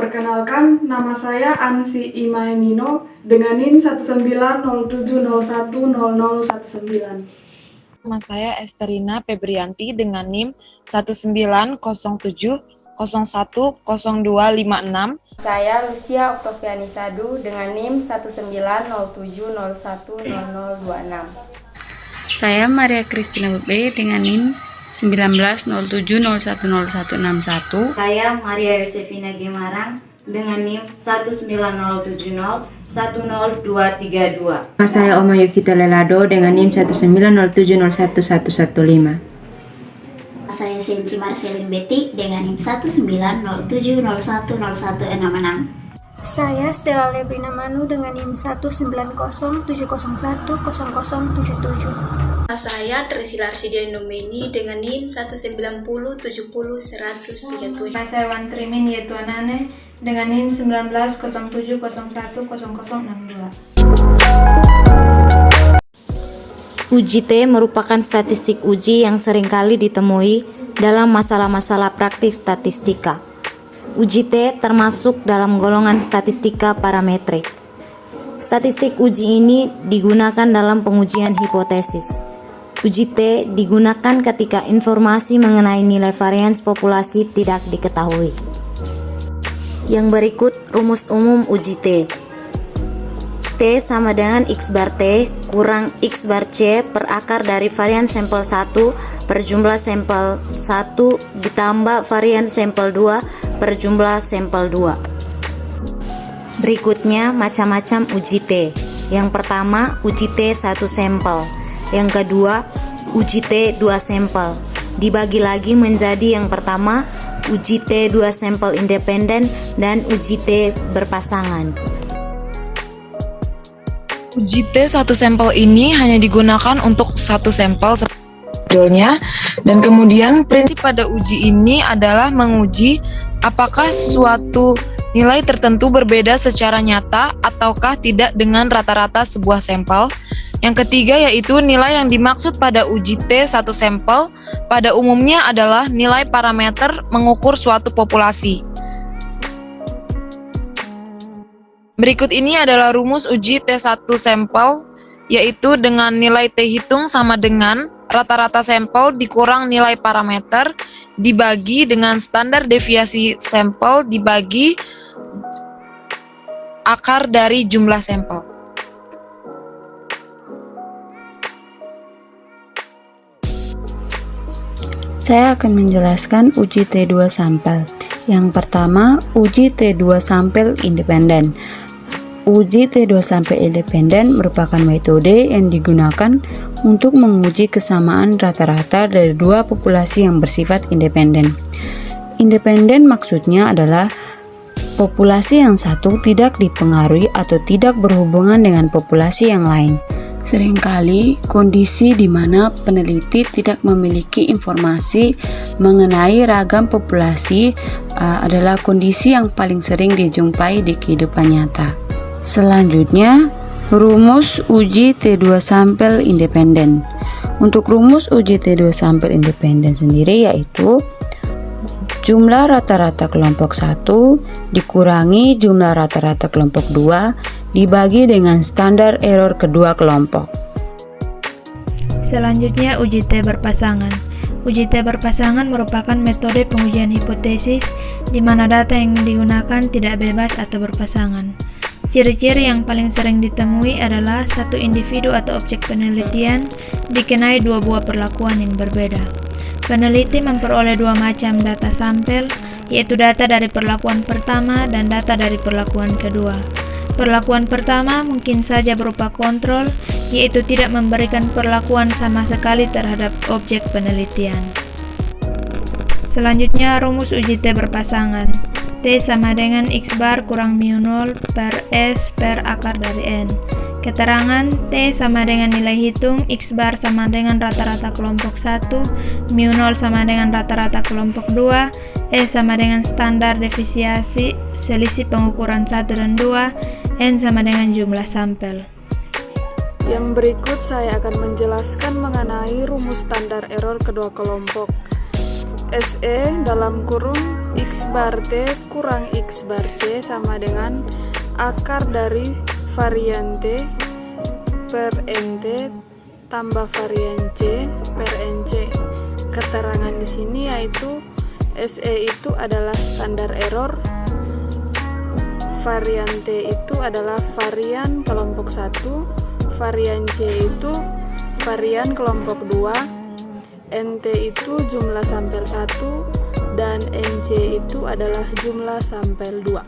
Perkenalkan, nama saya Ansi Imaenino dengan NIM 19070100019. Nama saya Esterina Febrianti dengan NIM 1907010010256. Saya Lucia Oktoviani Sadu dengan NIM 19070100026. Saya Maria Kristina Bebe dengan NIM 1907010161. Saya Maria Yosefina Gemarang dengan NIM 19070100232. Saya Oma Yovita Lelado dengan NIM 190701115. Saya Senci Marcelin Betty dengan NIM 19070100166. Saya Stella Lebrina Manu dengan NIM 19070010077. Saya Trisila Arsidian Domeni dengan NIM 19070701037. Saya Wan Trimin Yetuanane dengan NIM 1907010062. Uji T merupakan statistik uji yang seringkali ditemui dalam masalah-masalah praktis statistika. Uji T termasuk dalam golongan statistika parametrik. Statistik uji ini digunakan dalam pengujian hipotesis. Uji T digunakan ketika informasi mengenai nilai varians populasi tidak diketahui. Yang berikut rumus umum uji T. T sama dengan X bar T kurang X bar C per akar dari varian sampel 1 per jumlah sampel 1 ditambah varian sampel 2 per jumlah sampel 2. Berikutnya macam-macam uji T. Yang pertama uji T 1 sampel. Yang kedua uji T 2 sampel. Dibagi lagi menjadi yang pertama uji T 2 sampel independen dan uji T berpasangan. Uji T satu sampel ini hanya digunakan untuk satu sampel sebetulnya, dan kemudian prinsip pada uji ini adalah menguji apakah suatu nilai tertentu berbeda secara nyata ataukah tidak dengan rata-rata sebuah sampel. Yang ketiga yaitu nilai yang dimaksud pada uji T satu sampel pada umumnya adalah nilai parameter mengukur suatu populasi. Berikut ini adalah rumus uji T1 sampel, yaitu dengan nilai T hitung sama dengan rata-rata sampel dikurang nilai parameter dibagi dengan standar deviasi sampel dibagi akar dari jumlah sampel. Saya akan menjelaskan uji T2 sampel. Yang pertama, uji T2 sampel independen. Uji T2 sampel independen merupakan metode yang digunakan untuk menguji kesamaan rata-rata dari dua populasi yang bersifat independen. Independen maksudnya adalah populasi yang satu tidak dipengaruhi atau tidak berhubungan dengan populasi yang lain. Seringkali kondisi di mana peneliti tidak memiliki informasi mengenai ragam populasi adalah kondisi yang paling sering dijumpai di kehidupan nyata. Selanjutnya, rumus uji T2 sampel independen. Untuk rumus uji T2 sampel independen sendiri yaitu jumlah rata-rata kelompok 1 dikurangi jumlah rata-rata kelompok 2 dibagi dengan standar error kedua kelompok. Selanjutnya uji T berpasangan. Uji T berpasangan merupakan metode pengujian hipotesis di mana data yang digunakan tidak bebas atau berpasangan. Ciri-ciri yang paling sering ditemui adalah satu individu atau objek penelitian dikenai dua buah perlakuan yang berbeda. Peneliti memperoleh dua macam data sampel, yaitu data dari perlakuan pertama dan data dari perlakuan kedua. Perlakuan pertama mungkin saja berupa kontrol, yaitu tidak memberikan perlakuan sama sekali terhadap objek penelitian. Selanjutnya rumus uji T berpasangan. T sama dengan X bar kurang mu0 per S per akar dari N. Keterangan T sama dengan nilai hitung X bar sama dengan rata-rata kelompok 1, mu0 sama dengan rata-rata kelompok 2, S sama dengan standar deviasi selisih pengukuran 1 dan 2, N sama dengan jumlah sampel. Yang berikut saya akan menjelaskan mengenai rumus standar error kedua kelompok. SE dalam kurung X bar T kurang X bar C sama dengan akar dari varian T per NT tambah varian C per NC. Keterangan di sini yaitu SE itu adalah standar error, varian T itu adalah varian kelompok 1, varian C itu varian kelompok 2, NT itu jumlah sampel 1, dan NC itu adalah jumlah sampel 2.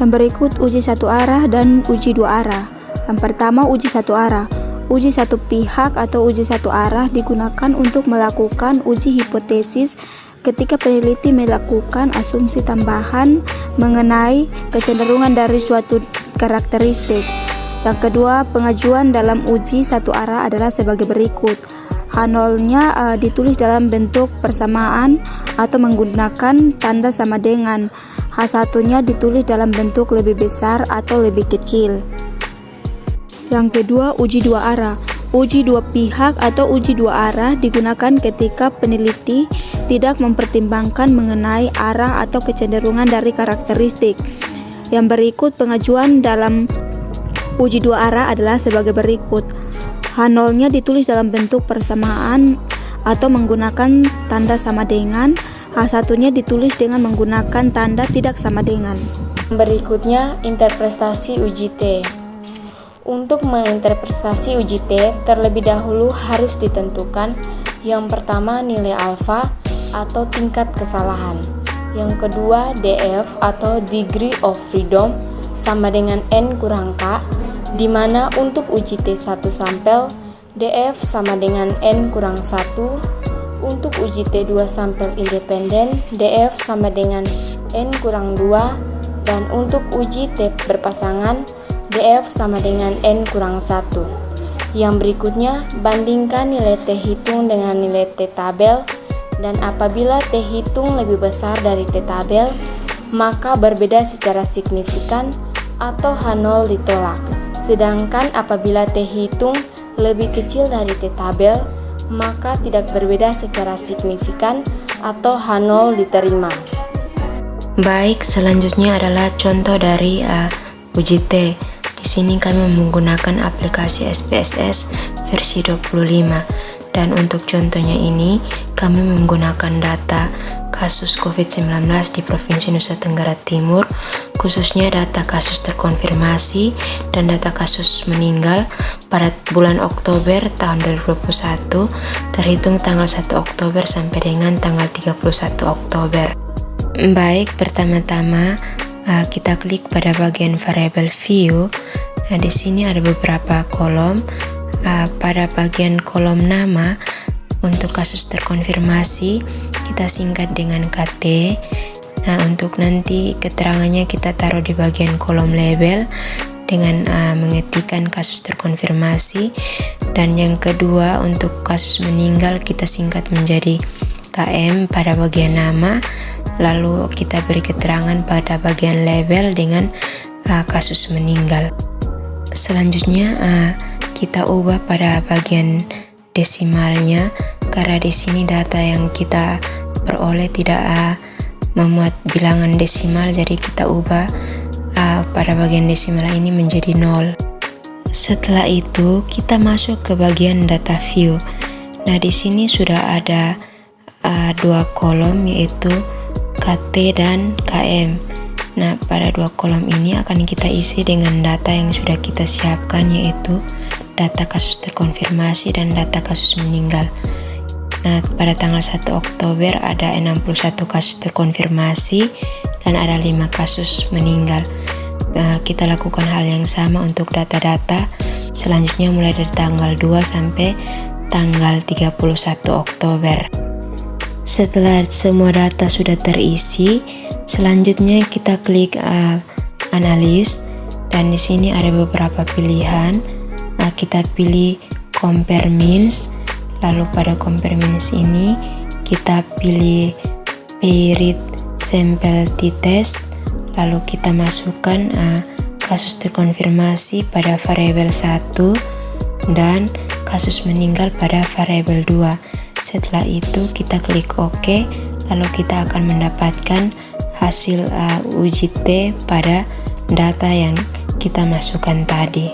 Yang berikut uji satu arah dan uji dua arah. Yang pertama uji satu arah. Uji satu pihak atau uji satu arah digunakan untuk melakukan uji hipotesis ketika peneliti melakukan asumsi tambahan mengenai kecenderungan dari suatu karakteristik. Yang kedua, pengajuan dalam uji satu arah adalah sebagai berikut. H0-nya ditulis dalam bentuk persamaan atau menggunakan tanda sama dengan. H1-nya ditulis dalam bentuk lebih besar atau lebih kecil. Yang kedua, uji dua arah. Uji dua pihak atau uji dua arah digunakan ketika peneliti tidak mempertimbangkan mengenai arah atau kecenderungan dari karakteristik. Yang berikut pengajuan dalam uji dua arah adalah sebagai berikut. H0-nya ditulis dalam bentuk persamaan atau menggunakan tanda sama dengan. H1-nya ditulis dengan menggunakan tanda tidak sama dengan. Berikutnya, interpretasi uji T. Untuk menginterpretasi uji T, terlebih dahulu harus ditentukan yang pertama nilai alfa atau tingkat kesalahan. Yang kedua, DF atau degree of freedom sama dengan N kurang K, di mana untuk uji T1 sampel, DF sama dengan N kurang 1, untuk uji T2 sampel independen, DF sama dengan N kurang 2, dan untuk uji T berpasangan, DF sama dengan N kurang 1. Yang berikutnya, bandingkan nilai T hitung dengan nilai T tabel, dan apabila T hitung lebih besar dari T tabel, maka berbeda secara signifikan atau H0 ditolak. Sedangkan apabila T hitung lebih kecil dari T tabel, maka tidak berbeda secara signifikan atau H0 diterima. Baik, selanjutnya adalah contoh dari uji T. Di sini kami menggunakan aplikasi SPSS versi 25, dan untuk contohnya ini kami menggunakan data kasus COVID-19 di Provinsi Nusa Tenggara Timur, khususnya data kasus terkonfirmasi dan data kasus meninggal pada bulan Oktober tahun 2021 terhitung tanggal 1 Oktober sampai dengan tanggal 31 Oktober. Baik, pertama-tama kita klik pada bagian variable view. Nah, di sini ada beberapa kolom. Pada bagian kolom nama untuk kasus terkonfirmasi kita singkat dengan KT. Nah, untuk nanti keterangannya kita taruh di bagian kolom label dengan mengetikkan kasus terkonfirmasi. Dan yang kedua, untuk kasus meninggal kita singkat menjadi KM pada bagian nama, lalu kita beri keterangan pada bagian label dengan kasus meninggal. Selanjutnya kita ubah pada bagian desimalnya, karena di sini data yang kita peroleh tidak memuat bilangan desimal, jadi kita ubah pada bagian desimal ini menjadi 0. Setelah itu kita masuk ke bagian data view. Nah, di sini sudah ada dua kolom, yaitu KT dan KM. Nah, pada dua kolom ini akan kita isi dengan data yang sudah kita siapkan, yaitu data kasus terkonfirmasi dan data kasus meninggal. Nah, pada tanggal 1 Oktober ada 61 kasus terkonfirmasi dan ada 5 kasus meninggal. Kita lakukan hal yang sama untuk data-data selanjutnya mulai dari tanggal 2 sampai tanggal 31 Oktober. Setelah semua data sudah terisi, selanjutnya kita klik analis, dan di sini ada beberapa pilihan. Kita pilih compare means, lalu pada compare means ini kita pilih paired sample t-test, lalu kita masukkan kasus terkonfirmasi pada variabel 1 dan kasus meninggal pada variabel 2. Setelah itu kita klik OK, lalu kita akan mendapatkan hasil uji T pada data yang kita masukkan tadi.